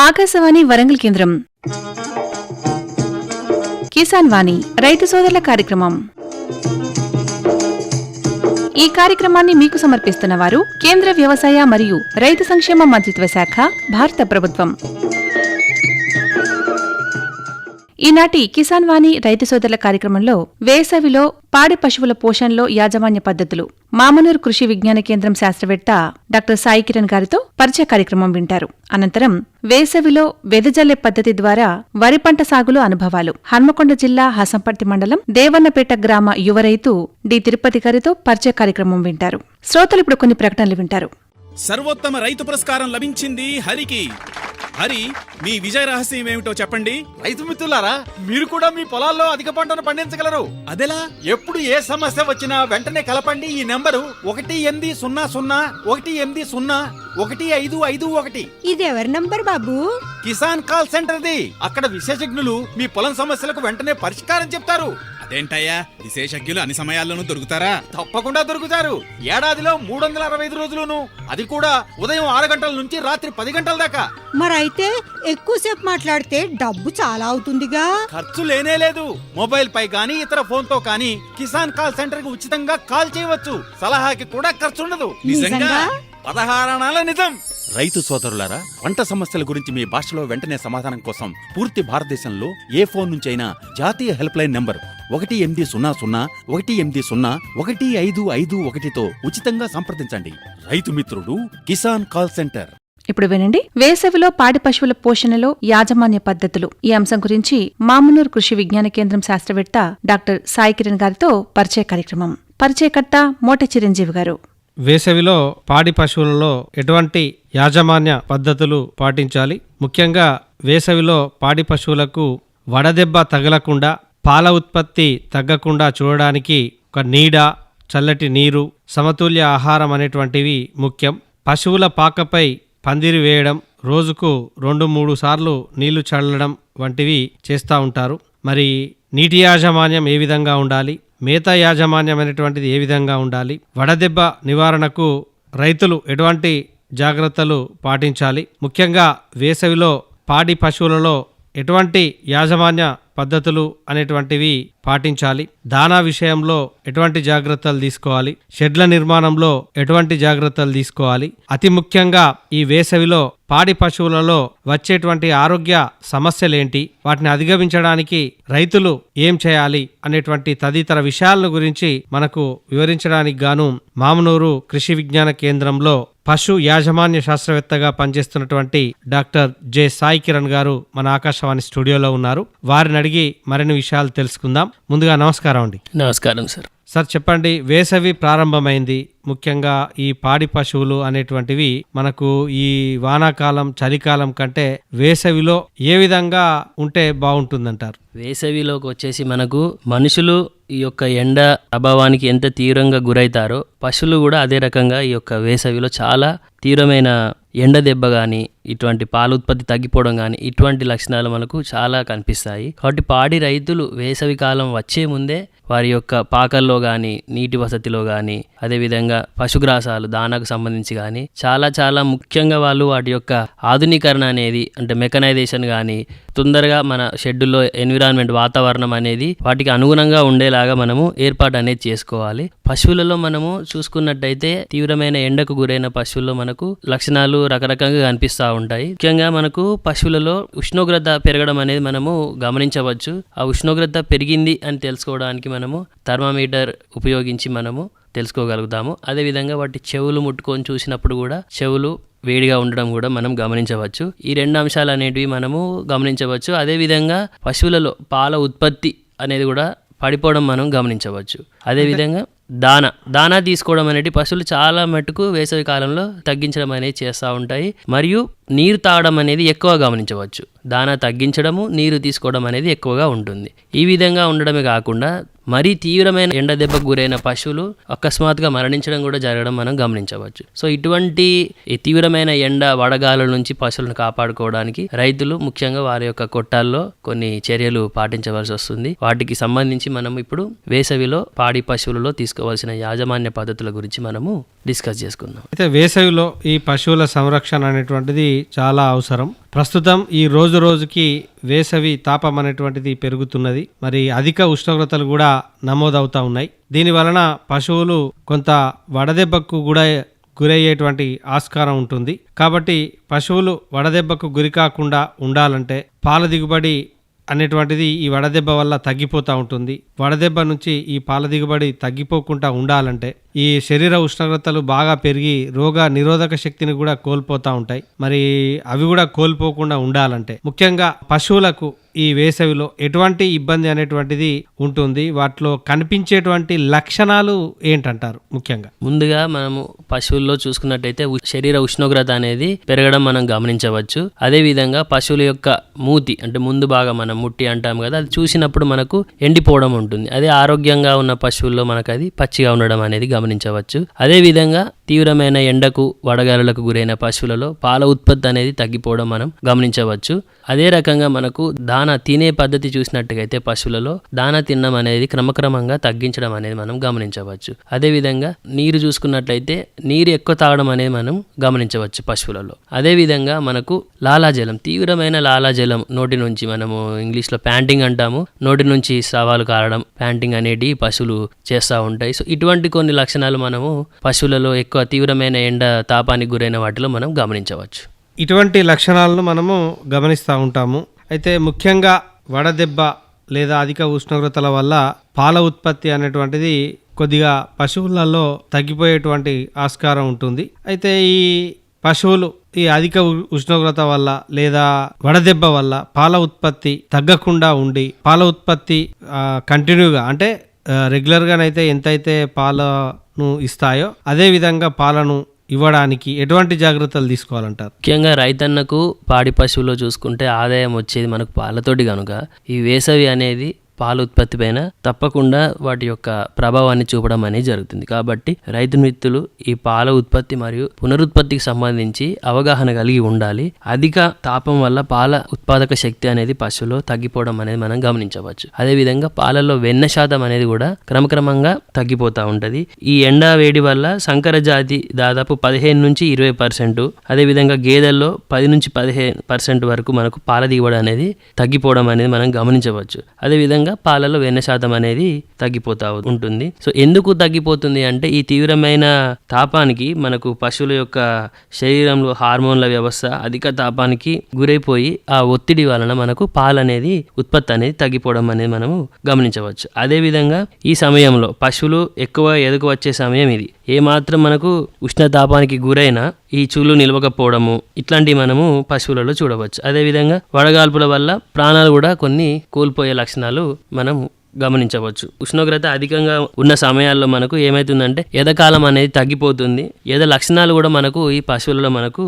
ఆకాశవాణి వరంగల్ కేంద్రం కిసాన్ వాణి రైతు సోదరుల కార్యక్రమం. ఈ కార్యక్రమాన్ని మీకు సమర్పిస్తున్న వారు కేంద్ర వ్యవసాయ మరియు రైతు సంక్షేమ మంత్రిత్వ శాఖ, భారత ప్రభుత్వం. ఈనాటి కిసాన్ వాణి రైతు సోదరుల కార్యక్రమంలో వేసవిలో పాడి పశువుల పోషణలో యాజమాన్య పద్ధతులు, మామనూరు కృషి విజ్ఞాన కేంద్రం శాస్త్రవేత్త డాక్టర్ సాయి కిరణ్ గారితో పరిచయ కార్యక్రమం వింటారు. అనంతరం వేసవిలో వెదజల్లే పద్ధతి ద్వారా వరి పంట సాగులో అనుభవాలు, హన్మకొండ జిల్లా హసంపర్తి మండలం దేవన్నపేట గ్రామ యువ రైతు డి తిరుపతి గారితో పరిచయ కార్యక్రమం వింటారు. శ్రోతలు ఇప్పుడు కొన్ని ప్రకటనలు వింటారు. సర్వోత్తమ రైతు పురస్కారం లభించింది హరికి. హరి, మీ విజయ రహస్యం ఏమిటో చెప్పండి. రైతు మిత్రులారా, మీరు కూడా మీ పొలాల్లో అధిక పంటను పండించగలరు. అదెలా? ఎప్పుడు ఏ సమస్య వచ్చినా వెంటనే కలపండి ఈ నెంబరు 1800 ఇది ఎవరి నంబర్ బాబు? కిసాన్ కాల్ సెంటర్ది. అక్కడ విశేషజ్ఞులు మీ పొలం సమస్యలకు వెంటనే పరిష్కారం చెప్తారు. అదేంటయ్యా, విశేషజ్ఞులు అన్ని సమయాల్లోనూ దొరుకుతారా? తప్పకుండా దొరుకుతారు. ఏడాదిలో 365 రోజులును, అది కూడా ఉదయం 6 గంటల నుంచి రాత్రి 10 గంటల దాకా. మరైతే ఎక్కువసేపు మాట్లాడితే డబ్బు చాలా అవుతుందిగా. ఖర్చు లేనే లేదు. మొబైల్ పై గానీ ఇతర ఫోన్ తో కానీ కిసాన్ కాల్ సెంటర్ కి ఉచితంగా కాల్ చేయవచ్చు. సలహాకి కూడా ఖర్చు ఉండదు. నిజంగా? 16 అణాల నిజం. రైతు సోదరులారా, పంట సమస్యల గురించి మీ భాషలో వెంటనే సమాధానం కోసం పూర్తి భారతదేశంలో ఏ ఫోన్ నుంచైనా జాతీయ హెల్ప్ లైన్ నంబర్ 1800-11800-1551తో ఉచితంగా సంప్రదించండి. రైతు మిత్రుడు కిసాన్ కాల్ సెంటర్. ఇప్పుడు వినండి, వేసవిలో పాడి పశువుల పోషణలో యాజమాన్య పద్ధతులు. ఈ అంశం గురించి మామనూరు కృషి విజ్ఞాన కేంద్రం శాస్త్రవేత్త డాక్టర్ సాయి కిరణ్ గారితో పరిచయ కార్యక్రమం. పరిచయకర్త మోట చిరంజీవి గారు. వేసవిలో పాడి పశువులలో ఎటువంటి యాజమాన్య పద్ధతులు పాటించాలి? ముఖ్యంగా వేసవిలో పాడి పశువులకు వడదెబ్బ తగలకుండా, పాల ఉత్పత్తి తగ్గకుండా చూడడానికి ఒక నీడ, చల్లటి నీరు, సమతుల్య ఆహారం అనేటువంటివి ముఖ్యం. పశువుల పాకపై పందిరి వేయడం, రోజుకు 2-3 సార్లు నీళ్లు చల్లడం వంటివి చేస్తూ ఉంటారు. మరి నీటి యాజమాన్యం ఏ విధంగా ఉండాలి? మేత యాజమాన్యం అనేటువంటిది ఏ విధంగా ఉండాలి? వడదెబ్బ నివారణకు రైతులు ఎటువంటి జాగ్రత్తలు పాటించాలి? ముఖ్యంగా వేసవిలో పాడి పశువులలో ఎటువంటి యాజమాన్య పద్ధతులు అనేటువంటివి పాటించాలి? దానా విషయంలో ఎటువంటి జాగ్రత్తలు తీసుకోవాలి? షెడ్ల నిర్మాణంలో ఎటువంటి జాగ్రత్తలు తీసుకోవాలి? అతి ముఖ్యంగా ఈ వేసవిలో పాడి పశువులలో వచ్చేటువంటి ఆరోగ్య సమస్యలేంటి? వాటిని అధిగమించడానికి రైతులు ఏం చేయాలి అనేటువంటి తదితర విషయాల గురించి మనకు వివరించడానికి గాను మామనూరు కృషి విజ్ఞాన కేంద్రంలో పశు యాజమాన్య శాస్త్రవేత్తగా పనిచేస్తున్నటువంటి డాక్టర్ జె సాయి కిరణ్ గారు మన ఆకాశవాణి స్టూడియోలో ఉన్నారు. వారిని అడిగి మరిన్ని విషయాలు తెలుసుకుందాం. ముందుగా నమస్కారం అండి. నమస్కారం సార్. సార్ చెప్పండి, వేసవి ప్రారంభమైంది. ముఖ్యంగా ఈ పాడి పశువులు అనేటువంటివి మనకు ఈ వానాకాలం, చలికాలం కంటే వేసవిలో ఏ విధంగా ఉంటే బాగుంటుందంటారు? వేసవిలోకి వచ్చేసి మనకు మనుషులు ఈ యొక్క ఎండ ప్రభావానికి ఎంత తీవ్రంగా గురైతారో పశువులు కూడా అదే రకంగా ఈ యొక్క వేసవిలో చాలా తీవ్రమైన ఎండ దెబ్బ కానీ, ఇటువంటి పాల ఉత్పత్తి తగ్గిపోవడం కానీ, ఇటువంటి లక్షణాలు మనకు చాలా కనిపిస్తాయి. కాబట్టి పాడి రైతులు వేసవి కాలం వచ్చే ముందే వారి యొక్క పాకల్లో కానీ, నీటి వసతిలో కానీ, అదేవిధంగా పశుగ్రాసాలు దానాకు సంబంధించి కానీ చాలా ముఖ్యంగా వాళ్ళు వాటి యొక్క ఆధునీకరణ అనేది, అంటే మెకనైజేషన్ కానీ, తొందరగా మన షెడ్యూల్లో ఎన్విరాన్మెంట్ వాతావరణం అనేది వాటికి అనుగుణంగా ఉండేలాగా మనము ఏర్పాటు అనేది చేసుకోవాలి. పశువులలో మనము చూసుకున్నట్టయితే తీవ్రమైన ఎండకు గురైన పశువుల్లో మనకు లక్షణాలు రకరకంగా కనిపిస్తూ ఉంటాయి. ముఖ్యంగా మనకు పశువులలో ఉష్ణోగ్రత పెరగడం అనేది మనము గమనించవచ్చు. ఆ ఉష్ణోగ్రత పెరిగింది అని తెలుసుకోవడానికి మనము థర్మామీటర్ ఉపయోగించి మనము తెలుసుకోగలుగుతాము. అదేవిధంగా వాటి చెవులు ముట్టుకొని చూసినప్పుడు కూడా చెవులు వేడిగా ఉండడం కూడా మనం గమనించవచ్చు. ఈ 2 అంశాలు అనేటివి మనము గమనించవచ్చు. అదేవిధంగా పశువులలో పాల ఉత్పత్తి అనేది కూడా పడిపోవడం మనం గమనించవచ్చు. అదేవిధంగా దానా తీసుకోవడం అనేది పశువులు చాలా మటుకు వేసవి కాలంలో తగ్గించడం అనేది చేస్తూ ఉంటాయి. మరియు నీరు తాగడం అనేది ఎక్కువ గమనించవచ్చు. దానా తగ్గించడము, నీరు తీసుకోవడం అనేది ఎక్కువగా ఉంటుంది. ఈ విధంగా ఉండడమే కాకుండా మరీ తీవ్రమైన ఎండ దెబ్బకు గురైన పశువులు అకస్మాత్తుగా మరణించడం కూడా జరగడం మనం గమనించవచ్చు. సో ఇటువంటి తీవ్రమైన ఎండ వడగాల నుంచి పశువులను కాపాడుకోవడానికి రైతులు ముఖ్యంగా వారి యొక్క కొట్టాల్లో కొన్ని చర్యలు పాటించవలసి వస్తుంది. వాటికి సంబంధించి మనం ఇప్పుడు వేసవిలో పాడి పశువులలో తీసుకోవాల్సిన యాజమాన్య పద్ధతుల గురించి మనము డిస్కస్ చేసుకుందాం. అయితే వేసవిలో ఈ పశువుల సంరక్షణ అనేటువంటిది చాలా అవసరం. ప్రస్తుతం ఈ రోజు రోజుకి వేసవి తాపం అనేటువంటిది పెరుగుతున్నది. మరి అధిక ఉష్ణోగ్రతలు కూడా నమోదవుతా ఉన్నాయి. దీని వలన పశువులు కొంత వడదెబ్బకు కూడా గురయ్యేటువంటి ఆస్కారం ఉంటుంది. కాబట్టి పశువులు వడదెబ్బకు గురి కాకుండా ఉండాలంటే పాల దిగుబడి అనేటువంటిది ఈ వడదెబ్బ వల్ల తగ్గిపోతూ ఉంటుంది. వడదెబ్బ నుంచి ఈ పాల దిగుబడి తగ్గిపోకుండా ఉండాలంటే ఈ శరీర ఉష్ణోగ్రతలు బాగా పెరిగి రోగ నిరోధక శక్తిని కూడా కోల్పోతూ ఉంటాయి. మరి అవి కూడా కోల్పోకుండా ఉండాలంటే ముఖ్యంగా పశువులకు ఈ వేసవిలో ఎటువంటి ఇబ్బంది అనేటువంటిది ఉంటుంది? వాటిలో కనిపించేటువంటి లక్షణాలు ఏంటంటారు? ముఖ్యంగా ముందుగా మనము పశువుల్లో చూసుకున్నట్టయితే శరీర ఉష్ణోగ్రత అనేది పెరగడం మనం గమనించవచ్చు. అదే విధంగా పశువుల యొక్క మూతి అంటే ముందు బాగా మనం ముట్టి అంటాం కదా, అది చూసినప్పుడు మనకు ఎండిపోవడం ఉంటుంది. అదే ఆరోగ్యంగా ఉన్న పశువుల్లో మనకు అది పచ్చిగా ఉండడం అనేది గమనించవచ్చు. అదే విధంగా తీవ్రమైన ఎండకు వడగాలులకు గురైన పశువులలో పాల ఉత్పత్తి అనేది తగ్గిపోవడం మనం గమనించవచ్చు. అదే రకంగా మనకు దానా తినే పద్ధతి చూసినట్టుగైతే పశువులలో దానా తినడం అనేది క్రమక్రమంగా తగ్గించడం అనేది మనం గమనించవచ్చు. అదేవిధంగా నీరు చూసుకున్నట్లయితే నీరు ఎక్కువ తాగడం అనేది మనం గమనించవచ్చు పశువులలో. అదేవిధంగా మనకు లాలాజలం, తీవ్రమైన లాలాజలం నోటి నుంచి, మనము ఇంగ్లీష్లో ప్యాంటింగ్ అంటాము, నోటి నుంచి స్రావాలు కారడం, ప్యాంటింగ్ అనేది పశువులు చేస్తూ ఉంటాయి. సో ఇటువంటి కొన్ని లక్షణాలు మనము పశువులలో ఎక్కువ తీవ్రమైన ఎండ తాపానికి గురైన వాటిలో మనం గమనించవచ్చు. ఇటువంటి లక్షణాలను మనము గమనిస్తూ ఉంటాము. అయితే ముఖ్యంగా వడదెబ్బ లేదా అధిక ఉష్ణోగ్రతల వల్ల పాల ఉత్పత్తి అనేటువంటిది కొద్దిగా పశువులలో తగ్గిపోయేటువంటి ఆస్కారం ఉంటుంది. అయితే ఈ పశువులు ఈ అధిక ఉష్ణోగ్రత వల్ల లేదా వడదెబ్బ వల్ల పాల ఉత్పత్తి తగ్గకుండా ఉండి పాల ఉత్పత్తి కంటిన్యూగా అంటే రెగ్యులర్గానైతే ఎంతైతే పాలను ఇస్తాయో అదే విధంగా పాలను ఇవ్వడానికి ఎటువంటి జాగ్రత్తలు తీసుకోవాలంటారు? ముఖ్యంగా రైతన్నకు పాడి పశువులో చూసుకుంటే ఆదాయం వచ్చేది మనకు పాలతోటి కనుక ఈ వేసవి అనేది పాల ఉత్పత్తి పైన తప్పకుండా వాటి యొక్క ప్రభావాన్ని చూపడం అనేది జరుగుతుంది. కాబట్టి రైతు మిత్రులు ఈ పాల ఉత్పత్తి మరియు పునరుత్పత్తికి సంబంధించి అవగాహన కలిగి ఉండాలి. అధిక తాపం వల్ల పాల ఉత్పాదక శక్తి అనేది పశువులో తగ్గిపోవడం అనేది మనం గమనించవచ్చు. అదేవిధంగా పాలల్లో వెన్న శాతం అనేది కూడా క్రమక్రమంగా తగ్గిపోతూ ఉంటుంది. ఈ ఎండా వేడి వల్ల సంకర జాతి దాదాపు 15 నుంచి 20%, అదేవిధంగా గేదెల్లో 10 నుంచి 15% వరకు మనకు పాల దిగుబడి అనేది తగ్గిపోవడం అనేది మనం గమనించవచ్చు. అదేవిధంగా పాలలో వెన్న శాతం అనేది తగ్గిపోతా ఉంటుంది. సో ఎందుకు తగ్గిపోతుంది అంటే ఈ తీవ్రమైన తాపానికి మనకు పశువుల యొక్క శరీరంలో హార్మోన్ల వ్యవస్థ అధిక తాపానికి గురైపోయి ఆ ఒత్తిడి వలన మనకు పాలు అనేది ఉత్పత్తి అనేది తగ్గిపోవడం అనేది మనము గమనించవచ్చు. అదేవిధంగా ఈ సమయంలో పశువులు ఎక్కువ ఎదుగు వచ్చే సమయం ఇది. ఏమాత్రం మనకు ఉష్ణతాపానికి గురైన ఈ చూలు నిలవకపోవడము ఇట్లాంటివి మనము పశువులలో చూడవచ్చు. అదేవిధంగా వడగాల్పుల వల్ల ప్రాణాలు కూడా కొన్ని కోల్పోయే లక్షణాలు మనం గమనించవచ్చు. ఉష్ణోగ్రత అధికంగా ఉన్న సమయాల్లో మనకు ఏమైతుందంటే ఎదకాలం అనేది తగ్గిపోతుంది. ఎద లక్షణాలు కూడా మనకు ఈ పశువులలో మనకు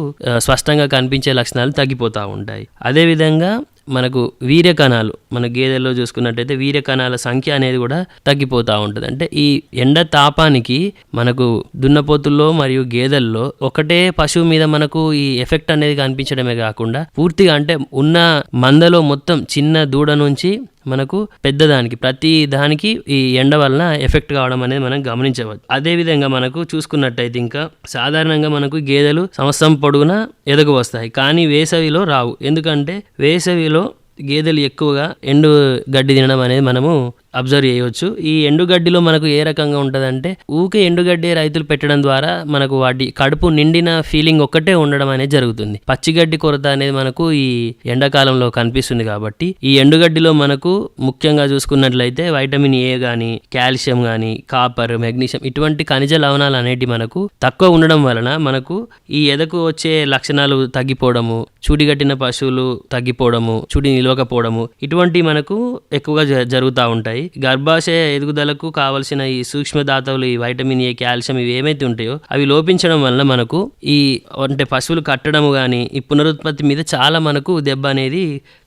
స్పష్టంగా కనిపించే లక్షణాలు తగ్గిపోతూ ఉంటాయి. అదేవిధంగా మనకు వీర్య కణాలు, మన గేదెల్లో చూసుకున్నట్టయితే వీర్య కణాల సంఖ్య అనేది కూడా తగ్గిపోతూ ఉంటుంది. అంటే ఈ ఎండ తాపానికి మనకు దున్నపోతుల్లో మరియు గేదెల్లో ఒకటే పశువు మీద మనకు ఈ ఎఫెక్ట్ అనేది కనిపించడమే కాకుండా పూర్తిగా అంటే ఉన్న మందలో మొత్తం చిన్న దూడ నుంచి మనకు పెద్దదానికి ప్రతి దానికి ఈ ఎండ వలన ఎఫెక్ట్ కావడం అనేది మనం గమనించవచ్చు. అదేవిధంగా మనకు చూసుకున్నట్టయితే ఇంకా సాధారణంగా మనకు గేదెలు సంవత్సరం పొడుగునా ఎదగు వస్తాయి, కానీ వేసవిలో రావు. ఎందుకంటే వేసవిలో గేదెలు ఎక్కువగా ఎండు గడ్డి తినడం అనేది మనము అబ్జర్వ్ చేయవచ్చు. ఈ ఎండుగడ్డిలో మనకు ఏ రకంగా ఉంటుందంటే ఊకే ఎండుగడ్డి రైతులు పెట్టడం ద్వారా మనకు వాటి కడుపు నిండిన ఫీలింగ్ ఒక్కటే ఉండడం అనేది జరుగుతుంది. పచ్చిగడ్డి కొరత అనేది మనకు ఈ ఎండాకాలంలో కనిపిస్తుంది. కాబట్టి ఈ ఎండుగడ్డిలో మనకు ముఖ్యంగా చూసుకున్నట్లయితే వైటమిన్ ఏ కానీ, కాల్షియం కానీ, కాపర్, మెగ్నీషియం ఇటువంటి ఖనిజ లవణాలు అనేటివి మనకు తక్కువ ఉండడం వలన మనకు ఈ ఎదకు వచ్చే లక్షణాలు తగ్గిపోవడము, చూడిగట్టిన పశువులు తగ్గిపోవడము, చూడి నిలవకపోవడము ఇటువంటి మనకు ఎక్కువగా జరుగుతూ ఉంటాయి. గర్భాశయ ఎదుగుదలకు కావలసిన ఈ సూక్ష్మధాతువులు, ఈ వైటమిన్ ఏ, కాల్షియం ఇవి ఏమైతే ఉంటాయో అవి లోపించడం వల్ల మనకు ఈ అంటే పశువులు కట్టడము కానీ ఈ పునరుత్పత్తి మీద చాలా మనకు దెబ్బ అనేది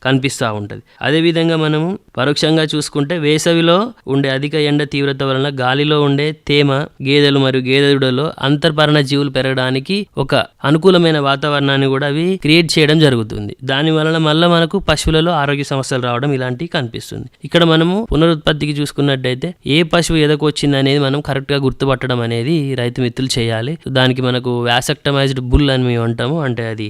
కనిపిస్తూ ఉంటుంది. అదేవిధంగా మనము పరోక్షంగా చూసుకుంటే వేసవిలో ఉండే అధిక ఎండ తీవ్రత వలన గాలిలో ఉండే తేమ గేదెలు మరియు గేదెలలో అంతర్పరణ జీవులు పెరగడానికి ఒక అనుకూలమైన వాతావరణాన్ని కూడా అవి క్రియేట్ చేయడం జరుగుతుంది. దాని వలన మళ్ళీ మనకు పశువులలో ఆరోగ్య సమస్యలు రావడం ఇలాంటివి కనిపిస్తుంది. ఇక్కడ మనము పునరుత్పత్తి పునరుత్పత్తికి చూసుకున్నట్టయితే ఏ పశువు ఎదకొచ్చింది అనేది మనం కరెక్ట్గా గుర్తుపట్టడం అనేది రైతు మిత్రులు చేయాలి. దానికి మనకు వ్యాసక్టమైజ్డ్ బుల్ అని మేము అంటాము. అంటే అది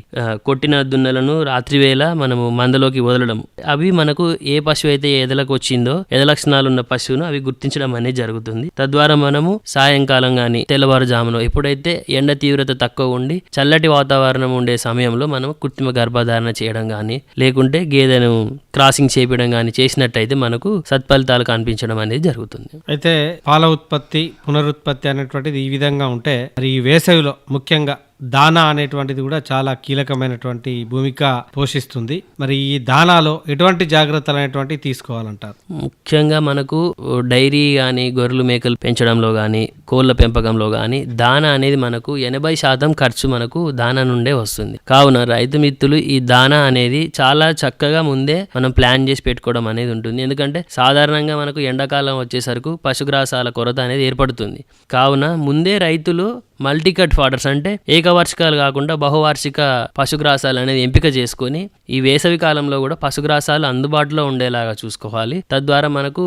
కొట్టిన దున్నలను రాత్రివేళ మనము మందలోకి వదలడం. అవి మనకు ఏ పశువు అయితే ఎదలకు వచ్చిందో, ఎద లక్షణాలు ఉన్న పశువును అవి గుర్తించడం అనేది జరుగుతుంది. తద్వారా మనము సాయంకాలం కానీ తెల్లవారుజామున ఎప్పుడైతే ఎండ తీవ్రత తక్కువ ఉండి చల్లటి వాతావరణం ఉండే సమయంలో మనం కృత్రిమ గర్భధారణ చేయడం కానీ లేకుంటే గేదెను క్రాసింగ్ చేపించడం కానీ చేసినట్టయితే మనకు సత్ఫలితాలు కనిపించడం అనేది జరుగుతుంది. అయితే పాల ఉత్పత్తి పునరుత్పత్తి అనేటువంటిది ఈ విధంగా ఉంటే మరి ఈ వేసవిలో ముఖ్యంగా దానా అనేటువంటిది కూడా చాలా కీలకమైనటువంటి భూమిక పోషిస్తుంది. మరి ఈ దానాలో ఎటువంటి జాగ్రత్తలు అనేటువంటివి తీసుకోవాలంటారు? ముఖ్యంగా మనకు డైరీ కానీ గొర్రెలు మేకలు పెంచడంలో కానీ కోళ్ళ పెంపకంలో కానీ దానా అనేది మనకు 80% ఖర్చు మనకు దానా నుండే వస్తుంది. కావున రైతు మిత్రులు ఈ దానా అనేది చాలా చక్కగా ముందే మనం ప్లాన్ చేసి పెట్టుకోవడం అనేది ఉంటుంది. ఎందుకంటే సాధారణంగా మనకు ఎండాకాలం వచ్చేసరికి పశుగ్రాసాల కొరత అనేది ఏర్పడుతుంది. కావున ముందే రైతులు మల్టీకట్ ఫాడర్స్ అంటే ఏకవార్షికాలు కాకుండా బహువార్షిక పశుగ్రాసాలు అనేది ఎంపిక చేసుకొని ఈ వేసవి కాలంలో కూడా పశుగ్రాసాలు అందుబాటులో ఉండేలాగా చూసుకోవాలి. తద్వారా మనకు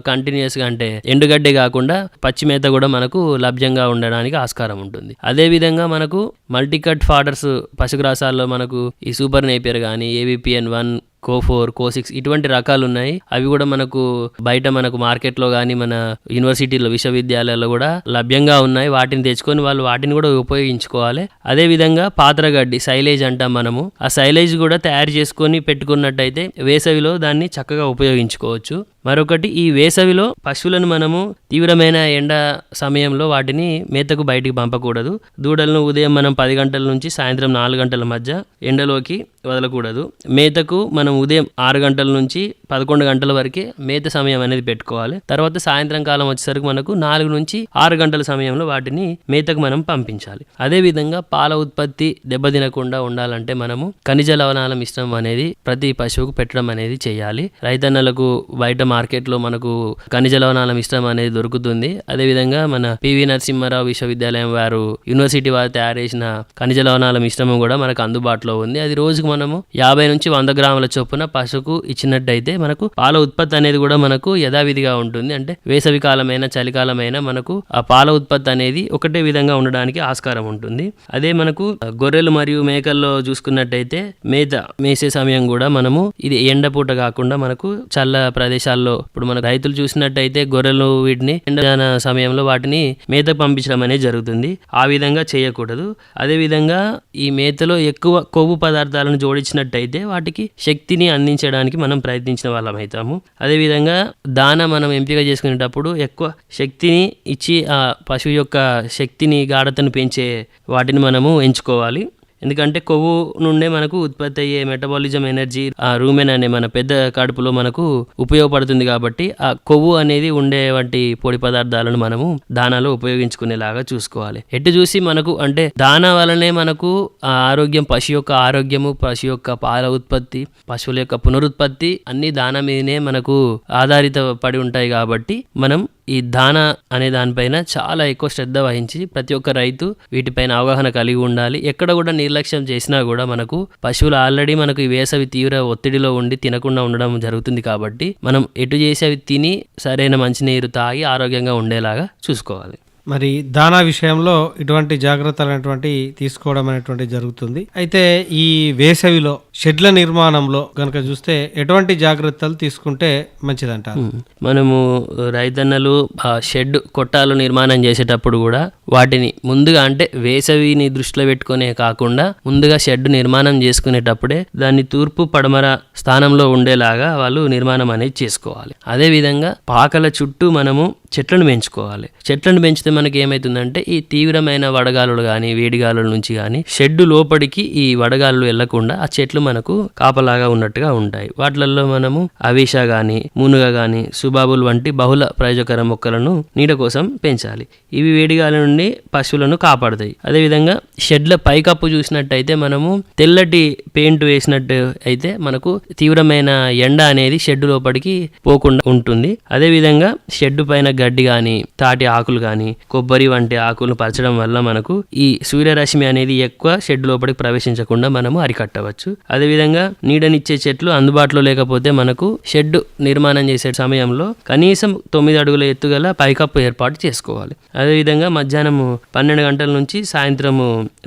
కంటిన్యూస్గా అంటే ఎండుగడ్డే కాకుండా పచ్చి మేత కూడా మనకు లభ్యంగా ఉండడానికి ఆస్కారం ఉంటుంది. అదేవిధంగా మనకు మల్టీకట్ ఫాడర్స్ పశుగ్రాసాల్లో మనకు ఈ సూపర్ నేపియర్ కానీ AVPN1 కో4 కో6 ఇటువంటి రకాలు ఉన్నాయి. అవి కూడా మనకు బయట మనకు మార్కెట్లో కానీ మన యూనివర్సిటీలో విశ్వవిద్యాలయాల్లో కూడా లభ్యంగా ఉన్నాయి. వాటిని తెచ్చుకొని వాళ్ళు వాటిని కూడా ఉపయోగించుకోవాలి. అదేవిధంగా పాత్రగడ్డి సైలేజ్ అంటాం మనము. ఆ సైలేజ్ కూడా తయారు చేసుకొని పెట్టుకున్నట్టయితే వేసవిలో దాన్ని చక్కగా ఉపయోగించుకోవచ్చు. మరొకటి ఈ వేసవిలో పశువులను మనము తీవ్రమైన ఎండ సమయంలో వాటిని మేతకు బయటికి పంపకూడదు. దూడలను ఉదయం మనం 10 గంటల నుంచి సాయంత్రం 4 గంటల మధ్య ఎండలోకి వదలకూడదు. మేతకు మనం ఉదయం 6 గంటల నుంచి 11 గంటల వరకే మేత సమయం అనేది పెట్టుకోవాలి. తర్వాత సాయంత్రం కాలం వచ్చేసరికి మనకు 4 నుంచి 6 గంటల సమయంలో వాటిని మేతకు మనం పంపించాలి. అదేవిధంగా పాల ఉత్పత్తి దెబ్బతినకుండా ఉండాలంటే మనము ఖనిజ లవణాల మిశ్రమం అనేది ప్రతి పశువుకు పెట్టడం అనేది చేయాలి. రైతన్నలకు బయట మార్కెట్లో మనకు ఖనిజ లవణాల మిశ్రమం అనేది దొరుకుతుంది. అదేవిధంగా మన PV నరసింహారావు విశ్వవిద్యాలయం వారు యూనివర్సిటీ వారు తయారు చేసిన ఖనిజ లవణాల మిశ్రమం కూడా మనకు అందుబాటులో ఉంది. అది రోజుకు మనము 50 నుంచి 100 గ్రాముల చొప్పున పశువుకు ఇచ్చినట్టయితే మనకు పాల ఉత్పత్తి అనేది కూడా మనకు యథావిధిగా ఉంటుంది. అంటే వేసవి కాలమైనా చలికాలమైనా మనకు ఆ పాల ఉత్పత్తి అనేది ఒకటే విధంగా ఉండడానికి ఆస్కారం ఉంటుంది. అదే మనకు గొర్రెలు మరియు మేకల్లో చూసుకున్నట్టయితే మేసే సమయం కూడా మనము ఇది ఎండపూట కాకుండా మనకు చల్ల ప్రదేశాల్లో ఇప్పుడు మన రైతులు చూసినట్టయితే గొర్రెలు వీటిని ఎండ సమయంలో వాటిని మేత పంపించడం అనేది జరుగుతుంది. ఆ విధంగా చేయకూడదు. అదేవిధంగా ఈ మేతలో ఎక్కువ కొవ్వు పదార్థాలను జోడించినట్టయితే వాటికి శక్తిని అందించడానికి మనం ప్రయత్నించిన వాళ్ళం అవుతాము. అదేవిధంగా దానా మనం ఎంపిక చేసుకునేటప్పుడు ఎక్కువ శక్తిని ఇచ్చి ఆ పశువు యొక్క శక్తిని గాఢతను పెంచే వాటిని మనము ఎంచుకోవాలి. ఎందుకంటే కొవ్వు నుండే మనకు ఉత్పత్తి అయ్యే మెటబాలిజం ఎనర్జీ ఆ రూమెన్ అనే మన పెద్ద కడుపులో మనకు ఉపయోగపడుతుంది. కాబట్టి ఆ కొవ్వు అనేది ఉండే వంటి పొడి పదార్థాలను మనము దానాలో ఉపయోగించుకునేలాగా చూసుకోవాలి. ఎటు చూసి మనకు అంటే దానా వలనే మనకు ఆరోగ్యం, పశు యొక్క ఆరోగ్యము, పశు యొక్క పాల ఉత్పత్తి, పశువుల యొక్క పునరుత్పత్తి అన్ని దానా మీదనే మనకు ఆధారిత పడి ఉంటాయి. కాబట్టి మనం ఈ దానా అనే దానిపైన చాలా ఎక్కువ శ్రద్ధ వహించి ప్రతి ఒక్క రైతు వీటిపైన అవగాహన కలిగి ఉండాలి. ఎక్కడ కూడా నిర్లక్ష్యం చేసినా కూడా మనకు పశువులు ఆల్రెడీ మనకు ఈ వేసవి తీవ్ర ఒత్తిడిలో ఉండి తినకుండా ఉండడం జరుగుతుంది. కాబట్టి మనం ఎటు చేసేవి తిని సరైన మంచినీరు తాగి ఆరోగ్యంగా ఉండేలాగా చూసుకోవాలి. మరి దానా విషయంలో ఇటువంటి జాగ్రత్తలు అనేటువంటి తీసుకోవడం అనేటువంటి జరుగుతుంది. అయితే ఈ వేసవిలో షెడ్ల నిర్మాణంలో కనుక చూస్తే ఎటువంటి జాగ్రత్తలు తీసుకుంటే మంచిదంటారు? మనము రైతన్నలు ఆ షెడ్ కొట్టాలు నిర్మాణం చేసేటప్పుడు కూడా వాటిని ముందుగా అంటే వేసవిని దృష్టిలో పెట్టుకునే కాకుండా ముందుగా షెడ్ నిర్మాణం చేసుకునేటప్పుడే దాన్ని తూర్పు పడమర స్థానంలో ఉండేలాగా వాళ్ళు నిర్మాణం అనేది చేసుకోవాలి. అదేవిధంగా పాకల చుట్టూ మనము చెట్లను పెంచుకోవాలి. చెట్లను పెంచితే మనకి ఏమవుతుందంటే ఈ తీవ్రమైన వడగాలులు కానీ వేడిగాలుల నుంచి కానీ షెడ్ లోపలికి ఈ వడగాలులు వెళ్లకుండా ఆ చెట్లు మనకు కాపలాగా ఉన్నట్టుగా ఉంటాయి. వాటిలలో మనము అవిష కానీ మునుగ కానీ సుబాబుల్ వంటి బహుళ ప్రయోజకర మొక్కలను నీడ కోసం పెంచాలి. ఇవి వేడిగాలి నుండి పశువులను కాపాడుతాయి. అదేవిధంగా షెడ్ల పైకప్పు చూసినట్టయితే మనము తెల్లటి పెయింట్ వేసినట్టు అయితే మనకు తీవ్రమైన ఎండ అనేది షెడ్ లోపలికి పోకుండా ఉంటుంది. అదేవిధంగా షెడ్ పైన గడ్డి కానీ తాటి ఆకులు కానీ కొబ్బరి వంటి ఆకులు పరచడం వల్ల మనకు ఈ సూర్యరశ్మి అనేది ఎక్కువ షెడ్ లోపలికి ప్రవేశించకుండా మనము అరికట్టవచ్చు. అదేవిధంగా నీడనిచ్చే చెట్లు అందుబాటులో లేకపోతే మనకు షెడ్ నిర్మాణం చేసే సమయంలో కనీసం 9 అడుగుల ఎత్తుగల పైకప్పు ఏర్పాటు చేసుకోవాలి. అదేవిధంగా మధ్యాహ్నం 12 గంటల నుంచి సాయంత్రం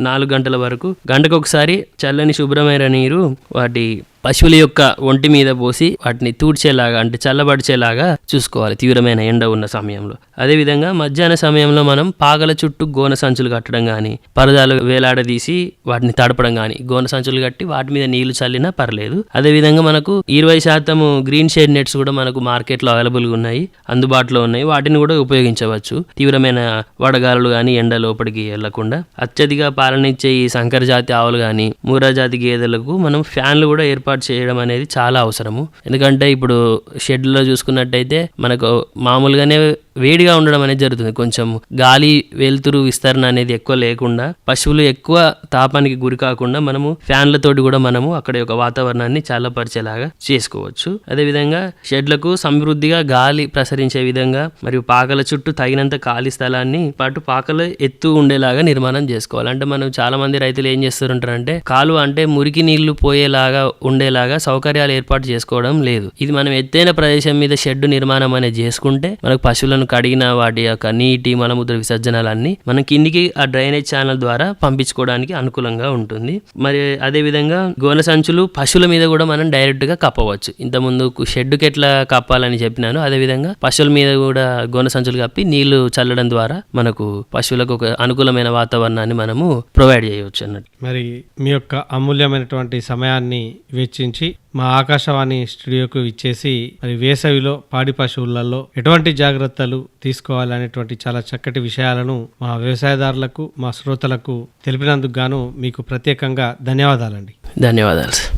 4 గంటల వరకు గంటకు ఒకసారి చల్లని శుభ్రమైన నీరు వాటి పశువుల యొక్క ఒంటి మీద పోసి వాటిని తూడ్చేలాగా అంటే చల్లబడిచేలాగా చూసుకోవాలి తీవ్రమైన ఎండ ఉన్న సమయంలో. అదేవిధంగా మధ్యాహ్న సమయంలో మనం పాగల చుట్టూ గోన సంచులు కట్టడం కానీ, పరదాలు వేలాడదీసి వాటిని తడపడం కానీ, గోన సంచులు కట్టి వాటి మీద నీళ్లు చల్లినా పర్లేదు. అదేవిధంగా మనకు 20% గ్రీన్ షేడ్ నెట్స్ కూడా మనకు మార్కెట్లో అవైలబుల్గా ఉన్నాయి, అందుబాటులో ఉన్నాయి. వాటిని కూడా ఉపయోగించవచ్చు. తీవ్రమైన వడగాలులు కానీ ఎండ లోపలికి వెళ్లకుండా. అత్యధిక పాలనిచ్చే ఈ సంకర జాతి ఆవులు కానీ, మూరా జాతి గేదెలకు మనం ఫ్యాన్లు కూడా ఏర్పాటు చేయడం అనేది చాలా అవసరము. ఎందుకంటే ఇప్పుడు షెడ్లో చూసుకున్నట్టయితే మనకు మామూలుగానే వేడిగా ఉండడం అనేది జరుగుతుంది. కొంచెం గాలి వెలుతురు విస్తరణ అనేది ఎక్కువ లేకుండా, పశువులు ఎక్కువ తాపానికి గురి కాకుండా మనము ఫ్యాన్లతోటి కూడా మనము అక్కడ యొక్క వాతావరణాన్ని చల్లపరిచేలాగా చేసుకోవచ్చు. అదేవిధంగా షెడ్లకు సమృద్ధిగా గాలి ప్రసరించే విధంగా మరియు పాకల చుట్టూ తగినంత ఖాళీ స్థలాన్ని పాటు పాకలు ఎత్తు ఉండేలాగా నిర్మాణం చేసుకోవాలి. అంటే మనం చాలా మంది రైతులు ఏం చేస్తుంటారంటే కాలువ అంటే మురికి నీళ్లు పోయేలాగా ఉండేలాగా సౌకర్యాలు ఏర్పాటు చేసుకోవడం లేదు. ఇది మనం ఎత్తైన ప్రదేశం మీద షెడ్ నిర్మాణం అనేది చేసుకుంటే మనకు పశువులను కడిగిన వాటి యొక్క నీటి మలమూత్ర విసర్జనాలన్నీ మనం కిందికి ఆ డ్రైనేజ్ ఛానల్ ద్వారా పంపించుకోవడానికి అనుకూలంగా ఉంటుంది. మరి అదేవిధంగా గోన సంచులు పశువుల మీద కూడా మనం డైరెక్ట్ గా కప్పవచ్చు. ఇంతకుముందు షెడ్డుకి ఎట్లా కప్పాలని చెప్పినాను, అదేవిధంగా పశువుల మీద కూడా గోన సంచులు కప్పి నీళ్లు చల్లడం ద్వారా మనకు పశువులకు ఒక అనుకూలమైన వాతావరణాన్ని మనము ప్రొవైడ్ చేయవచ్చు అన్నట్టు. మరి మీ యొక్క అమూల్యమైనటువంటి సమయాన్ని వెచ్చించి మా ఆకాశవాణి స్టూడియోకు ఇచ్చేసి మరి వేసవిలో పాడి పశువులలో ఎటువంటి జాగ్రత్తలు తీసుకోవాలనేటువంటి చాలా చక్కటి విషయాలను మా వ్యవసాయదారులకు, మా శ్రోతలకు తెలిపినందుకు గాను మీకు ప్రత్యేకంగా ధన్యవాదాలండి. ధన్యవాదాలు సార్.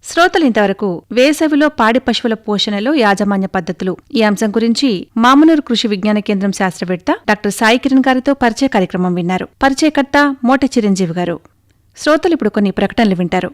శ్రోతలు ఇంతవరకు వేసవిలో పాడి పశువుల పోషణలో యాజమాన్య పద్ధతులు ఈ అంశం గురించి మామునూరు కృషి విజ్ఞాన కేంద్రం శాస్త్రవేత్త డాక్టర్ సాయి కిరణ్ గారితో పరిచయ కార్యక్రమం విన్నారు. పరిచయకర్త మోటె చిరంజీవి గారు. శ్రోతలు ఇప్పుడు కొన్ని ప్రకటనలు వింటారు.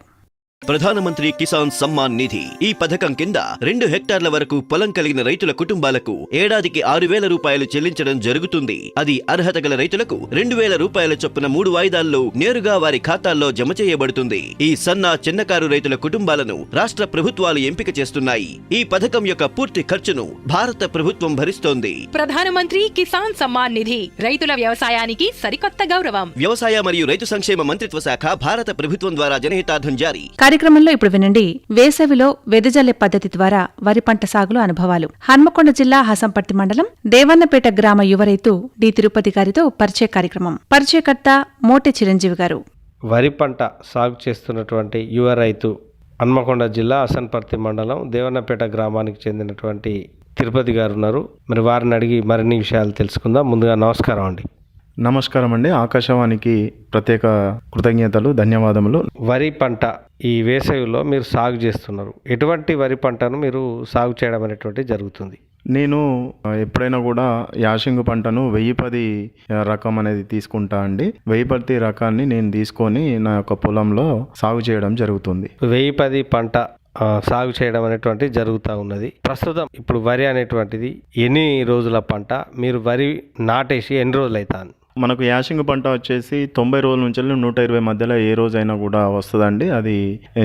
ప్రధానమంత్రి కిసాన్ సమ్మాన్ నిధి ఈ పథకం కింద 2 హెక్టార్ల వరకు పొలం కలిగిన రైతుల కుటుంబాలకు ఏడాదికి 6,000 రూపాయలు చెల్లించడం జరుగుతుంది. అది అర్హత గల రైతులకు 2,000 రూపాయల చొప్పున 3 వాయిదాల్లో నేరుగా వారి ఖాతాల్లో జమ చేయబడుతుంది. ఈ సన్న చిన్నకారు రైతుల కుటుంబాలను రాష్ట్ర ప్రభుత్వాలు ఎంపిక చేస్తున్నాయి. ఈ పథకం యొక్క పూర్తి ఖర్చును భారత ప్రభుత్వం భరిస్తోంది. ప్రధానమంత్రి కిసాన్ సమ్మాన్ నిధి రైతుల వ్యవసాయానికి సరికొత్త గౌరవం. వ్యవసాయ మరియు రైతు సంక్షేమ మంత్రిత్వ శాఖ, భారత ప్రభుత్వం ద్వారా జనహితార్థం జారీ. కార్యక్రమంలో ఇప్పుడు వినండి. వేసవిలో వెదజల్లే పద్ధతి ద్వారా వరి పంట సాగులో అనుభవాలు. హన్మకొండ జిల్లా హసంపర్తి మండలం దేవన్నపేట గ్రామ యువ రైతు డి తిరుపతి గారితో పరిచయ కార్యక్రమం. పరిచయకర్త మోటె చిరంజీవి గారు. వరి పంట సాగు చేస్తున్నటువంటి యువ రైతు హన్మకొండ జిల్లా హసన్పర్తి మండలం దేవన్నపేట గ్రామానికి చెందినటువంటి తిరుపతి గారు ఉన్నారు. మరి వారిని అడిగి మరిన్ని విషయాలు తెలుసుకుందాం. ముందుగా నమస్కారం అండి. నమస్కారం అండి. ఆకాశవాణికి ప్రత్యేక కృతజ్ఞతలు, ధన్యవాదములు. వరి పంట ఈ వేసవిలో మీరు సాగు చేస్తున్నారు. ఎటువంటి వరి పంటను మీరు సాగు చేయడం అనేటువంటి జరుగుతుంది? నేను ఎప్పుడైనా కూడా యాసంగి పంటను 1010 రకం అనేది తీసుకుంటా అండి. 1010 రకాన్ని నేను తీసుకొని నా యొక్క పొలంలో సాగు చేయడం జరుగుతుంది. 1010 పంట సాగు చేయడం అనేటువంటి జరుగుతూ ఉన్నది. ప్రస్తుతం ఇప్పుడు వరి అనేటువంటిది ఎన్ని రోజుల పంట? మీరు వరి నాటేసి ఎన్ని రోజులు అవుతాను? మనకు యాసంగి పంట వచ్చేసి 90 రోజుల నుంచి 120 మధ్యలో ఏ రోజైనా కూడా వస్తుందండి. అది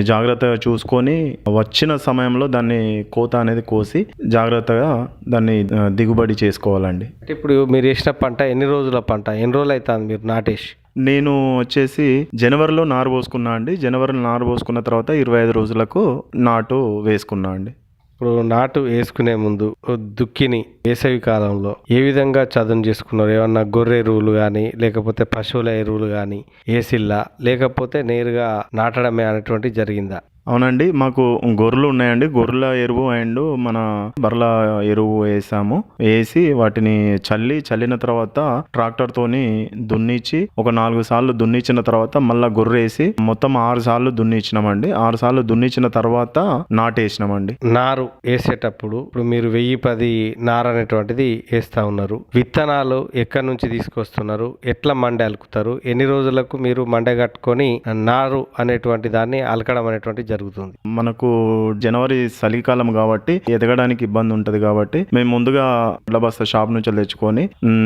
జాగ్రత్తగా చూసుకొని వచ్చిన సమయంలో దాన్ని కోత అనేది కోసి జాగ్రత్తగా దాన్ని దిగుబడి చేసుకోవాలండి. ఇప్పుడు మీరు వేసిన పంట ఎన్ని రోజుల పంట? ఎన్ని రోజులు అవుతుంది మీరు నాటేసి? నేను వచ్చేసి జనవరిలో నారు పోసుకున్నా అండి. జనవరిలో నారు పోసుకున్న తర్వాత 25 రోజులకు నాటు వేసుకున్నా అండి. ఇప్పుడు నాటు వేసుకునే ముందు దుక్కిని వేసవి కాలంలో ఏ విధంగా చదును చేసుకున్నారు? ఏమన్నా గొర్రె ఎరువులు కానీ, లేకపోతే పశువుల ఎరువులు కానీ వేసిల్లా, లేకపోతే నేరుగా నాటడమే అనేటువంటి జరిగిందా? అవునండి, మాకు గొర్రెలు ఉన్నాయండి. గొర్రెల ఎరువు అండ్ మన బర్రెల ఎరువు వేసాము. వేసి వాటిని చల్లిన తర్వాత ట్రాక్టర్తోని దున్నిచ్చి ఒక 4 సార్లు దున్నిచ్చిన తర్వాత మళ్ళీ గొర్రె వేసి మొత్తం 6 సార్లు దున్నిచ్చినామండి. 6 సార్లు దున్నిచ్చిన తర్వాత నాటేసినామండి. నారు వేసేటప్పుడు ఇప్పుడు మీరు 1010 నారు అనేటువంటిది వేస్తా ఉన్నారు. విత్తనాలు ఎక్కడి నుంచి తీసుకొస్తున్నారు? ఎట్లా మండే అలుకుతారు? ఎన్ని రోజులకు మీరు మండే కట్టుకొని నారు అనేటువంటి దాన్ని అలకడం అనేటువంటి జరుగుతుంది? మనకు జనవరి చలికాలం కాబట్టి ఎదగడానికి ఇబ్బంది ఉంటది కాబట్టి మేము ముందుగా వడ్ల బస్తా షాప్ నుంచి తెచ్చుకొని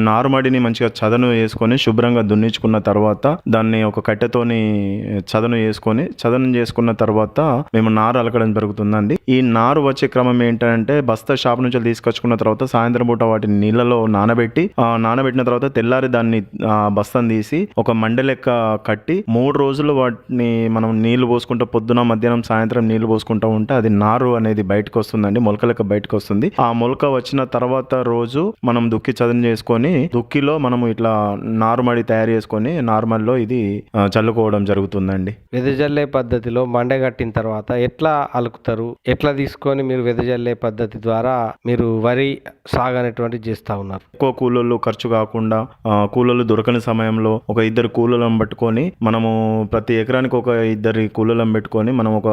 నారుమడిని మంచిగా చదను వేసుకొని శుభ్రంగా దున్నించుకున్న తర్వాత దాన్ని ఒక కట్టెతోని చదను చేసుకున్న తర్వాత మేము నారు అలకడం జరుగుతుందండి. ఈ నారు వచ్చే క్రమం ఏంటంటే బస్తా షాప్ నుంచి తీసుకొచ్చుకున్న తర్వాత సాయంత్రం పూట వాటిని నీళ్ళలో నానబెట్టిన తర్వాత తెల్లారి దాన్ని బస్తాను తీసి ఒక మండె లెక్క కట్టి 3 రోజులు వాటిని మనం నీళ్లు పోసుకుంటూ పొద్దున మధ్యాహ్నం సాయంత్రం నీళ్లు పోసుకుంటూ ఉంటే అది నారు అనేది బయటకు వస్తుందండి, మొలక లెక్క బయటకు వస్తుంది. ఆ మొలక వచ్చిన తర్వాత రోజు మనం దుక్కి చదును చేసుకొని దుక్కిలో మనము ఇట్లా నారుమడి తయారు చేసుకొని నార్మల్లో ఇది చల్లుకోవడం జరుగుతుందండి. వెదజల్లే పద్ధతిలో మండగట్టిన తర్వాత ఎట్లా అలుకుతారు, ఎట్లా తీసుకొని మీరు వెదజల్లే పద్ధతి ద్వారా మీరు వరి సాగు అనేటువంటి చేస్తా ఉన్నారు? ఎక్కువ కూలోళ్ళు ఖర్చు కాకుండా కూలోళ్ళు దొరకని సమయంలో ఒక 2 కూలోళ్ళను పట్టుకొని మనము ప్రతి ఎకరానికి ఒక 2 కూలోళ్ళను పెట్టుకొని మనం ఒక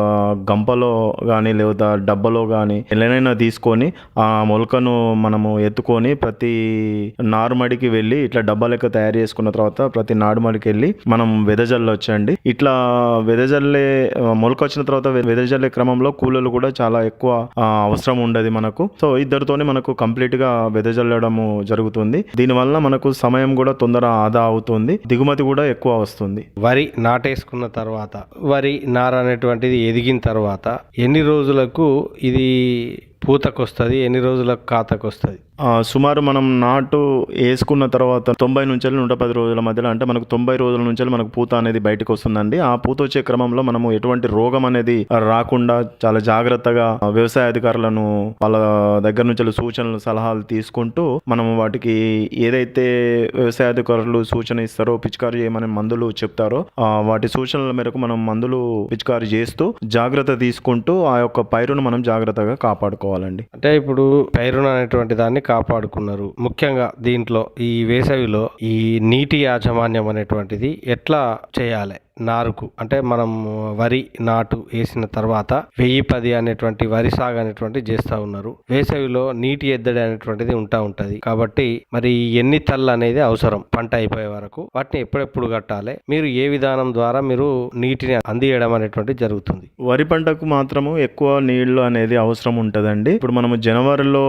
గంపలో కానీ లేదా డబ్బలో కానీ ఎలానైనా తీసుకొని ఆ మొలకను మనము ఎత్తుకొని ప్రతి నారుమడికి వెళ్ళి ఇట్లా డబ్బా లెక్క తయారు చేసుకున్న తర్వాత ప్రతి నారుమడికి వెళ్ళి మనం వెదజల్లొచ్చండి. ఇట్లా వెదజల్లే మొలక వచ్చిన తర్వాత వెదజల్లే క్రమంలో కూలోళ్ళు కూడా చాలా ఎక్కువ అవసరం ఉండదు మనకు. సో ఇద్దరితోనే మనకు కంప్లీట్ గా వెదజల్లడము జరుగుతుంది. దీనివల్ల మనకు సమయం కూడా తొందర ఆదా అవుతుంది, దిగుమతి కూడా ఎక్కువ వస్తుంది. వరి నాటేసుకున్న తర్వాత వరి నార అనేటువంటిది ఎదిగిన తర్వాత ఎన్ని రోజులకు ఇది పూతకొస్తుంది, ఎన్ని రోజులకు కాతకు వస్తుంది? సుమారు మనం నాటు వేసుకున్న తర్వాత 90 నుంచి 110 రోజుల మధ్యలో అంటే మనకు 90 రోజుల నుంచి మనకు పూత అనేది బయటకు వస్తుందండి. ఆ పూత వచ్చే క్రమంలో మనము ఎటువంటి రోగం అనేది రాకుండా చాలా జాగ్రత్తగా వ్యవసాయ అధికారులను వాళ్ళ దగ్గర నుంచి సూచనలు సలహాలు తీసుకుంటూ మనం వాటికి ఏదైతే వ్యవసాయ అధికారులు సూచన ఇస్తారో పిచికారీ చేయమని మందులు చెప్తారో వాటి సూచనల మేరకు మనం మందులు పిచికారీ చేస్తూ జాగ్రత్త తీసుకుంటూ ఆ యొక్క పైరును మనం జాగ్రత్తగా కాపాడుకోవాలండి. అంటే ఇప్పుడు పైరును అనేటువంటి దాన్ని కాపాడుకున్నారు. ముఖ్యంగా దీంట్లో ఈ వేసవిలో ఈ నీటి యాజమాన్యం అనేటువంటిది ఎట్లా చేయాలి? నారుకు అంటే మనం వరి నాటు వేసిన తర్వాత 1010 అనేటువంటి వరి సాగు అనేటువంటి చేస్తూ ఉన్నారు. వేసవిలో నీటి ఎద్దడి అనేటువంటిది ఉంటుంది కాబట్టి మరి ఎన్ని తళ్ళు అనేది అవసరం పంట అయిపోయే వరకు, వాటిని ఎప్పుడెప్పుడు కట్టాలి, మీరు ఏ విధానం ద్వారా మీరు నీటిని అందియడం అనేటువంటి జరుగుతుంది? వరి పంటకు మాత్రము ఎక్కువ నీళ్లు అనేది అవసరం ఉంటుందండి. ఇప్పుడు మనము జనవరిలో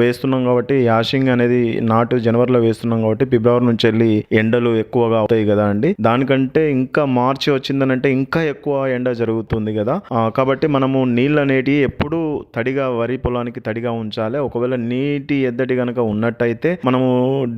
వేస్తున్నాం కాబట్టి యాషింగ్ అనేది నాటు జనవరిలో వేస్తున్నాం కాబట్టి ఫిబ్రవరి నుంచి వెళ్ళి ఎండలు ఎక్కువగా అవుతాయి కదా అండి. దానికంటే ఇంకా మార్చి వచ్చిందనంటే ఇంకా ఎక్కువ ఎండ జరుగుతుంది కదా. కాబట్టి మనము నీళ్ళు అనేటివి ఎప్పుడు తడిగా వరి పొలానికి తడిగా ఉంచాలి. ఒకవేళ నీటి ఎద్దడి కనుక ఉన్నట్టయితే మనము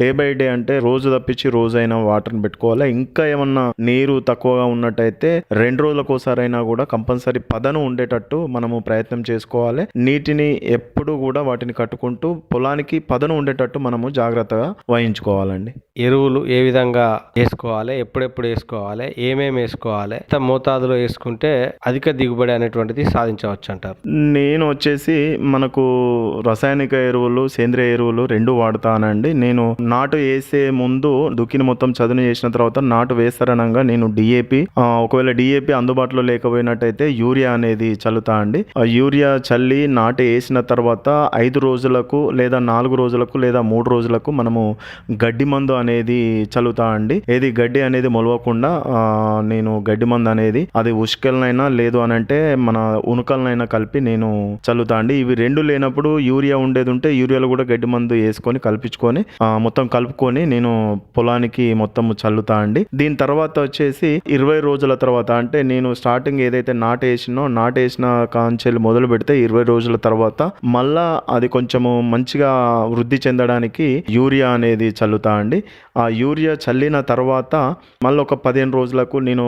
డే బై డే అంటే రోజు తప్పించి రోజైనా వాటర్ని పెట్టుకోవాలి. ఇంకా ఏమన్నా నీరు తక్కువగా ఉన్నట్టయితే 2 రోజులకోసారైనా కూడా కంపల్సరీ పదను ఉండేటట్టు మనము ప్రయత్నం చేసుకోవాలి. నీటిని ఎప్పుడు కూడా వాటిని కట్టుకుంటూ పొలానికి పదను ఉండేటట్టు మనము జాగ్రత్తగా వహించుకోవాలండి. ఎరువులు ఏ విధంగా వేసుకోవాలి, ఎప్పుడెప్పుడు వేసుకోవాలి, ఏమేమి వేసుకోవాలి, ఎంత మోతాదులో వేసుకుంటే అధిక దిగుబడి అనేటువంటిది సాధించవచ్చు అంటారు? నేను వచ్చేసి మనకు రసాయనిక ఎరువులు సేంద్రియ ఎరువులు 2 వాడతానండి. నేను నాటు వేసే ముందు దుక్కిని మొత్తం చదును చేసిన తర్వాత నాటు వేస్తారనగా నేను డిఏపి, ఒకవేళ డిఏపి అందుబాటులో లేకపోయినట్టయితే యూరియా అనేది చల్లుతా అండి. యూరియా చల్లి నాటు వేసిన తర్వాత 5 రోజులకు లేదా 4 రోజులకు లేదా 3 రోజులకు మనము గడ్డి మందు అనేది చల్లుతా అండి. ఏది గడ్డి అనేది మొలవకుండా నేను గడ్డి మందు అనేది అది ఉష్కలనైనా లేదు అని అంటే మన ఉనుకలనైనా కలిపి నేను చల్లుతా అండి. ఇవి 2 లేనప్పుడు యూరియా ఉండేది ఉంటే యూరియాలో కూడా గడ్డి మందు వేసుకొని కలిపించుకొని మొత్తం కలుపుకొని నేను పొలానికి మొత్తం చల్లుతా అండి. దీని తర్వాత వచ్చేసి 20 రోజుల తర్వాత అంటే నేను స్టార్టింగ్ ఏదైతే నాటేసిన కాంచెలు మొదలు పెడితే 20 రోజుల తర్వాత మళ్ళా అది కొంచెము మంచిగా వృద్ధి చెందడానికి యూరియా అనేది చల్లుతా అండి. ఆ యూరియా చల్లిన తర్వాత మళ్ళీ ఒక 15 రోజులకు నేను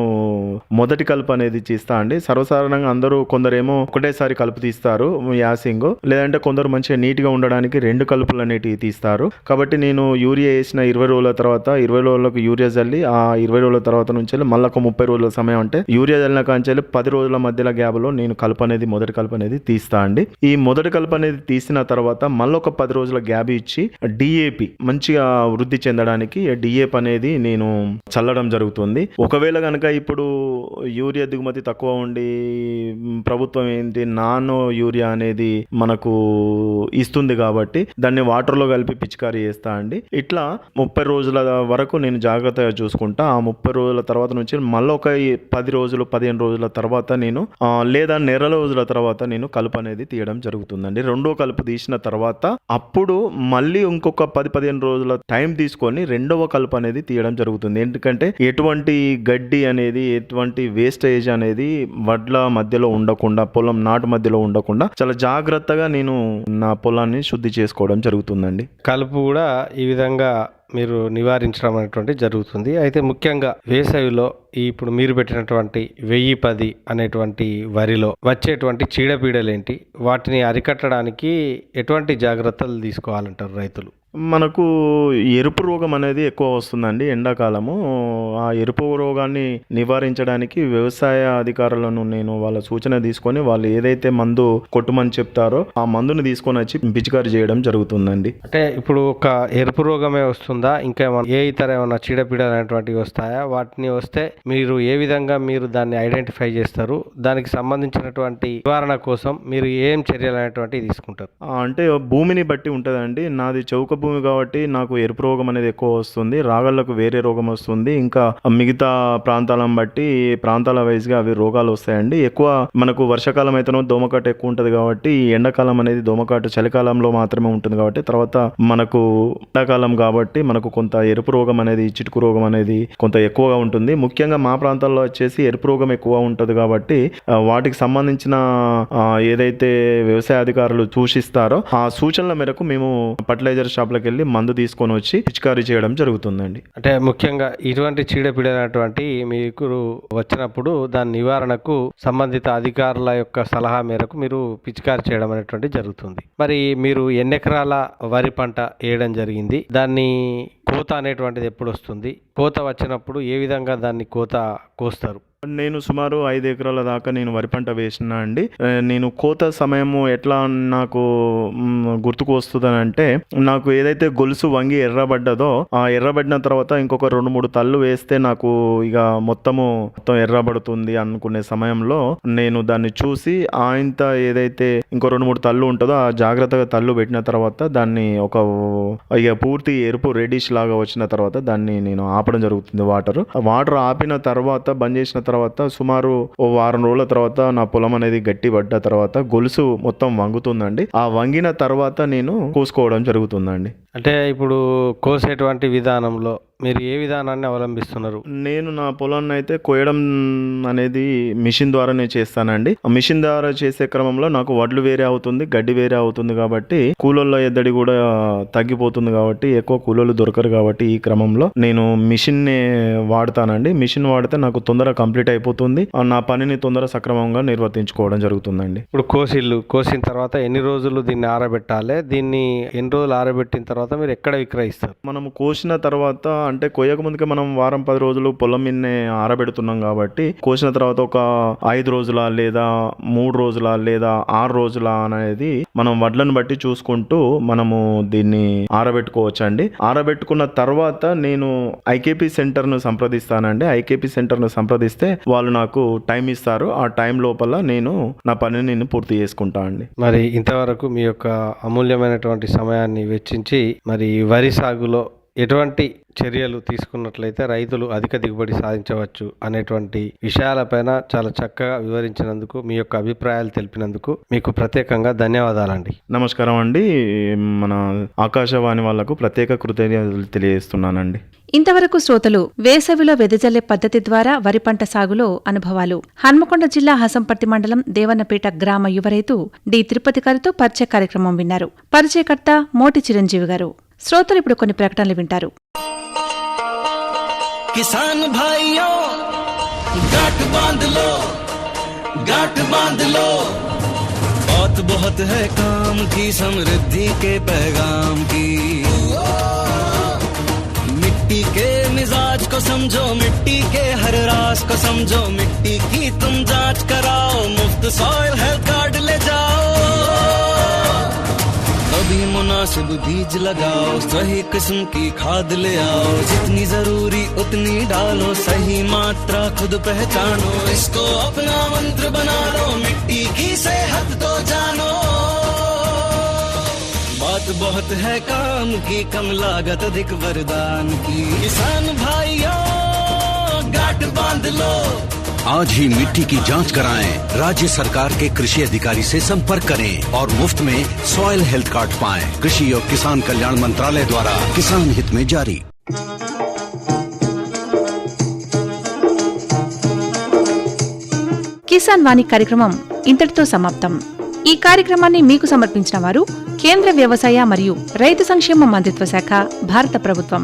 మొదటి కలుపు అనేది తీస్తా అండి. సర్వసాధారణంగా అందరూ కొందరేమో ఒకటేసారి కలుపు తీస్తారు యాసింగ్, లేదంటే కొందరు మంచిగా నీట్గా ఉండడానికి 2 కలుపులు అనేటివి తీస్తారు. కాబట్టి నేను యూరియా వేసిన 20 రోజుల తర్వాత 20 రోజులకు యూరియా చల్లి ఆ 20 రోజుల తర్వాత నుంచి మళ్ళీ ఒక 30 రోజుల సమయం అంటే యూరియా చల్లిన కాంచెల్లి 10 రోజుల మధ్యలో గ్యాప్లో నేను మొదటి కలుపు అనేది తీస్తా అండి. ఈ మొదటి కలుపు అనేది తీసిన తర్వాత మళ్ళీ ఒక 10 రోజుల గ్యాప్ ఇచ్చి డిఏపి మంచిగా వృద్ధి చెందడానికి డిఏపి అనేది నేను చల్లడం జరుగుతుంది. ఒకవేళ కనుక ఇప్పుడు యూరియా దిగుమతి తక్కువ ఉండి ప్రభుత్వం ఏంటి నానో యూరియా అనేది మనకు ఇస్తుంది కాబట్టి దాన్ని వాటర్లో కలిపి పిచికారీ చేస్తా అండి. ఇట్లా 30 రోజుల వరకు నేను జాగ్రత్తగా చూసుకుంటా. ఆ 30 రోజుల తర్వాత నుంచి మళ్ళీ ఒక 10 రోజులు 15 రోజుల తర్వాత నేను లేదా నెల రోజుల తర్వాత నేను కలుపు అనేది తీయడం జరుగుతుందండి. రెండో కలుపు తీసిన తర్వాత అప్పుడు మళ్ళీ ఇంకొక 10-15 రోజుల టైం తీసుకొని రెండవ కలుపు అనేది తీయడం జరుగుతుంది. ఎందుకంటే ఎటువంటి గడ్డి అనేది ఎటువంటి వేస్టేజ్ అనేది వడ్ల మధ్యలో ఉండకుండా, పొలం నాటు మధ్యలో ఉండకుండా చాలా జాగ్రత్తగా నేను నా పొలాన్ని శుద్ధి చేసుకోవడం జరుగుతుందండి. కలుపు కూడా ఈ విధంగా మీరు నివారించడం అనేటువంటి జరుగుతుంది. అయితే ముఖ్యంగా వేసవిలో ఇప్పుడు మీరు పెట్టినటువంటి 1010 అనేటువంటి వరిలో వచ్చేటువంటి చీడపీడలేంటి, వాటిని అరికట్టడానికి ఎటువంటి జాగ్రత్తలు తీసుకోవాలంటారు రైతులు? మనకు ఎరుపు రోగం అనేది ఎక్కువ వస్తుందండి ఎండాకాలము. ఆ ఎరుపు రోగాన్ని నివారించడానికి వ్యవసాయ అధికారులను నేను వాళ్ళ సూచన తీసుకొని వాళ్ళు ఏదైతే మందు కొట్టుమని చెప్తారో ఆ మందుని తీసుకొని వచ్చి పిచికారీ చేయడం జరుగుతుందండి. అంటే ఇప్పుడు ఒక ఎరుపు రోగమే వస్తుందా, ఇంకా ఏ ఇతర ఏమైనా చీడపీడలు అనేటువంటివి వస్తాయా? వాటిని వస్తే మీరు ఏ విధంగా మీరు దాన్ని ఐడెంటిఫై చేస్తారు? దానికి సంబంధించినటువంటి నివారణ కోసం మీరు ఏం చర్యలు అనేటువంటివి తీసుకుంటారు? అంటే భూమిని బట్టి ఉంటుందండి. నాది చౌక భూమి కాబట్టి నాకు ఎరుపు రోగం అనేది ఎక్కువ వస్తుంది. రాగళ్లకు వేరే రోగం వస్తుంది. ఇంకా మిగతా ప్రాంతాలను బట్టి ప్రాంతాల వైజ్గా అవి రోగాలు వస్తాయండి. ఎక్కువ మనకు వర్షాకాలం అయితేనో దోమకాటు ఎక్కువ ఉంటుంది కాబట్టి ఎండాకాలం అనేది దోమకాటు చలికాలంలో మాత్రమే ఉంటుంది కాబట్టి తర్వాత మనకు ఎండాకాలం కాబట్టి మనకు కొంత ఎరుపు రోగం అనేది చిటుకు రోగం అనేది కొంత ఎక్కువగా ఉంటుంది. ముఖ్యంగా మా ప్రాంతాల్లో వచ్చేసి ఎరుపు రోగం ఎక్కువ ఉంటుంది కాబట్టి వాటికి సంబంధించిన ఏదైతే వ్యవసాయ అధికారులు సూచిస్తారో ఆ సూచనల మేరకు మేము ఫర్టిలైజర్ షాప్లకు వెళ్ళి మందు తీసుకొని వచ్చి పిచికారీ చేయడం జరుగుతుందండి. అంటే ముఖ్యంగా ఇటువంటి చీడపీడనటువంటి మీకు వచ్చినప్పుడు దాని నివారణకు సంబంధిత అధికారుల యొక్క సలహా మేరకు మీరు పిచికారీ చేయడం అనేటువంటి జరుగుతుంది. మరి మీరు ఎన్ని ఎకరాల వరి పంట వేయడం జరిగింది? దాన్ని కోత అనేటువంటిది ఎప్పుడు వస్తుంది? కోత వచ్చినప్పుడు ఏ విధంగా దాన్ని కోత కోస్తారు? నేను సుమారు 5 ఎకరాల దాకా నేను వరి పంట వేసిన అండి. నేను కోత సమయము ఎట్లా నాకు గుర్తుకు వస్తుందనంటే, నాకు ఏదైతే గొలుసు వంగి ఎర్రబడ్డదో ఆ ఎర్రబడిన తర్వాత ఇంకొక 2-3 తళ్ళు వేస్తే నాకు ఇక మొత్తం ఎర్రబడుతుంది అనుకునే సమయంలో నేను దాన్ని చూసి ఇంత ఏదైతే ఇంకో 2-3 తళ్ళు ఉంటుందో ఆ జాగ్రత్తగా తళ్ళు పెట్టిన తర్వాత దాన్ని ఇక పూర్తి ఎరుపు రెడ్డిష్ లాగా వచ్చిన తర్వాత దాన్ని నేను ఆపడం జరుగుతుంది. వాటర్ ఆపిన తర్వాత బంద్ చేసిన తర్వాత సుమారు ఓ వారం రోజుల తర్వాత నా పొలం అనేది గట్టి పడ్డ తర్వాత గొలుసు మొత్తం వంగుతుందండి. ఆ వంగిన తర్వాత నేను కోసుకోవడం జరుగుతుందండి. అంటే ఇప్పుడు కోసేటువంటి విధానంలో మీరు ఏ విధానాన్ని అవలంబిస్తున్నారు? నేను నా పొలాన్ని అయితే కోయడం అనేది మిషన్ ద్వారానే చేస్తానండి. ఆ మిషన్ ద్వారా చేసే క్రమంలో నాకు వడ్లు వేరే అవుతుంది, గడ్డి వేరే అవుతుంది కాబట్టి కూలోళ్ళ ఎద్దడి కూడా తగ్గిపోతుంది కాబట్టి ఎక్కువ కూలోళ్ళు దొరకరు కాబట్టి ఈ క్రమంలో నేను మిషన్నే వాడతానండి. మిషన్ వాడితే నాకు తొందరగా కంప్లీట్ అయిపోతుంది. నా పనిని తొందర సక్రమంగా నిర్వర్తించుకోవడం జరుగుతుందండి. ఇప్పుడు కోసిన తర్వాత ఎన్ని రోజులు దీన్ని ఆరబెట్టాలి? దీన్ని ఎన్ని రోజులు ఆరబెట్టిన తర్వాత మీరు ఎక్కడ విక్రయిస్తారు? మనం కోసిన తర్వాత అంటే కోయక ముందుకే మనం వారం 10 రోజులు పొలం మీదనే ఆరబెడుతున్నాం కాబట్టి కోసిన తర్వాత ఒక 5 రోజుల లేదా 3 రోజుల లేదా 6 రోజుల అనేది మనం వడ్లను బట్టి చూసుకుంటూ మనము దీన్ని ఆరబెట్టుకోవచ్చండి. ఆరబెట్టుకున్న తర్వాత నేను ఐకేపీ సెంటర్ను సంప్రదిస్తానండి. ఐకేపీ సెంటర్ను సంప్రదిస్తే వాళ్ళు నాకు టైం ఇస్తారు. ఆ టైం లోపల నేను నా పనిని నేను పూర్తి చేసుకుంటా అండి. మరి ఇంతవరకు మీ యొక్క అమూల్యమైనటువంటి సమయాన్ని వెచ్చించి మరి వరి సాగులో ఎటువంటి చర్యలు తీసుకున్నట్లయితే రైతులు అధిక దిగుబడి సాధించవచ్చు అనేటువంటి విషయాలపైన చాలా చక్కగా వివరించినందుకు, మీ యొక్క అభిప్రాయాలు తెలిపినందుకు మీకు ప్రత్యేకంగా ధన్యవాదాలండి. నమస్కారం అండి. మన ఆకాశవాణి వాళ్లకు ప్రత్యేక కృతజ్ఞతలు తెలియజేస్తున్నానండి. ఇంతవరకు శ్రోతలు వేసవిలో వెదజల్లే పద్ధతి ద్వారా వరి పంట సాగులో అనుభవాలు, హన్మకొండ జిల్లా హసంపర్తి మండలం దేవన్నపేట గ్రామ యువ రైతు డి తిరుపతి గారితో పరిచయ కార్యక్రమం విన్నారు. పరిచయకర్త మోటి చిరంజీవి గారు. శ్రోతలు ఇప్పుడు కొన్ని ప్రకటనలు వింటారు. కిసాన్ భాయియో గాట్ బాంధ్ లో बहुत बहुत है काम की समृद्धि के पैगाम की मिट्टी के मिजाज को समझो, मिट्टी के हर राज को समझो, मिट्टी की तुम जांच कराओ, मुफ्त सॉइल हेल्थ कार्ड ले जाओ, कभी मुनासिब बीज लगाओ, सही किस्म की खाद ले आओ, जितनी जरूरी उतनी डालो, सही मात्रा खुद पहचानो, इसको अपना मंत्र बना लो, मिट्टी बहुत है काम की, कम लागत अधिक वरदान की। किसान भाइयों गांठ बांध लो, आज ही मिट्टी की जांच कराएं। राज्य सरकार के कृषि अधिकारी से संपर्क करें और मुफ्त में सॉइल हेल्थ कार्ड पाएं। कृषि और किसान कल्याण मंत्रालय द्वारा किसान हित में जारी। కిసాన్ వాణి కార్యక్రమం ఇంతటితో సమాప్తం. ఈ కార్యక్రమాన్ని మీకు సమర్పించిన వారు కేంద్ర వ్యవసాయ మరియు రైతు సంక్షేమ మంత్రిత్వ శాఖ, భారత ప్రభుత్వం.